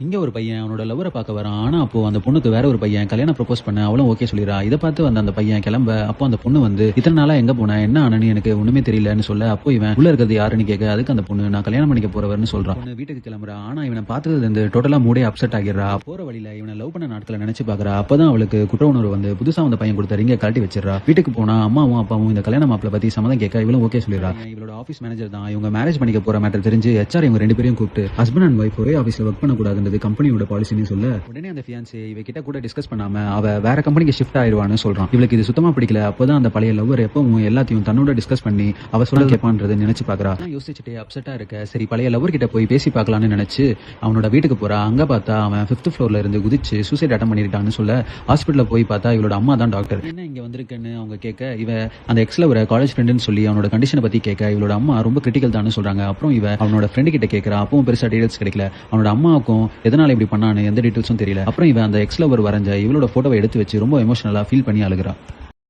இங்க ஒரு பையன் அவனோட லவ்வர பார்க்க வரான். ஆனா அப்போ அந்த பொண்ணுக்கு வேற ஒரு பையன் கல்யாணம் ப்ரொபோஸ் பண்ண அவளும் ஓகே சொல்லிடுறா. இத பார்த்து வந்த அந்த பையன் கிளம்ப அப்போ அந்த பொண்ணு வந்து இத்தனை நாளா எங்க போன என்ன ஆனன்னு எனக்கு ஒண்ணுமே தெரியலன்னு சொல்ல அப்போ இவன் உள்ள இருக்கிறது யாருன்னு கேட்க அதுக்கு அந்த பொண்ணு நான் கல்யாணம் பண்ணிக்க போறவர்னு சொல்றான். பொண்ணு வீட்டுக்கு கிளம்புறா. ஆனா இவனை பார்த்ததுல இருந்து டோட்டலா மூடே அப்செட் ஆகிடுறா. போற வழியில இவனை லவ் பண்ண நாட்களை நினைச்சு பாக்குறா. அப்பதான் அவளுக்கு குற்ற உணர்வு வந்து புதுசா வந்த பையன் கொடுத்த ரிங்க கழட்டி வச்சிடறா. வீட்டுக்கு போனா அம்மாவும் அப்பாவும் இந்த கல்யாண மாப்பிள பத்தி சம்மதம் கேட்க இவளும் ஓகே சொல்லிடுறா. இவளோட ஆபீஸ் மேனேஜர் தான் இவங்க மேரேஜ் பண்ணிக்க போற மேட்டர் தெரிஞ்சு ஹெச்ஆர் இவங்க ரெண்டு பேரையும் கூப்பிட்டு ஹஸ்பண்ட் அண்ட் வைஃப் ஒரே ஆபீஸ்ல ஒர்க் பண்ண கூடாதுன்றது கம்பெனியோட பாலிசின்னு சொல்ல உடனே அந்த ஃபியான்சி இவ கிட்ட கூட டிஸ்கஸ் பண்ணாம அவ வேற கம்பெனிக்கு ஷிஃப்ட் ஆயிடுவான்னு சொல்றான். இவளுக்கு இது சுத்தமா பிடிக்கல. அப்பதான் அந்த பழைய லவ்வர் எப்பவும் எல்லாத்தையும் தன்னோட டிஸ்கஸ் பண்ணி அவ சொல்ல கேட்பான்றது நினைச்சு பாக்குறா. யோசிச்சுட்டே அப்செட்டா இருக்க சரி பழைய லவ்வர் கிட்ட போய் பேசி பார்க்கலாம்னு நினைச்சு அவனோட வீட்டுக்கு போறா. அங்க பார்த்தா அவன் 5th ஃப்ளோர்ல இருந்து குதிச்சு சூசைட் அட்டம் பண்ணிருக்கான்னு சொல்ல ஹாஸ்பிட்டல்ல போய் பார்த்தா இவளோட அம்மா தான் டாக்டர். என்ன இங்க வந்திருக்குன்னு அவங்க கேட்க இவ அந்த எக்ஸ் லவ்வர காலேஜ் ஃப்ரெண்டுன்னு சொல்லி அவனோட கண்டிஷனை பத்தி கேட்க இவளோட அம்மா ரொம்ப கிரிட்டிக்கல் தான் சொல்றாங்க. அப்புறம் இவ அவனோட ஃப்ரெண்டு கிட்ட கேட்கறா. அப்பவும் பெருசா டீடைல்ஸ் கிடைக்கல. அவனோட அம்மாவுக்கும் எதனால இப்படி பண்ணான்னு எந்த டீடைல்ஸும் தெரியல. அப்புறம் இவன் அந்த எக்ஸ் லவர் வரைஞ்ச இவளோட போட்டோவை எடுத்து வச்சு ரொம்ப எமோஷனலா ஃபீல் பண்ணி அழுகுறா.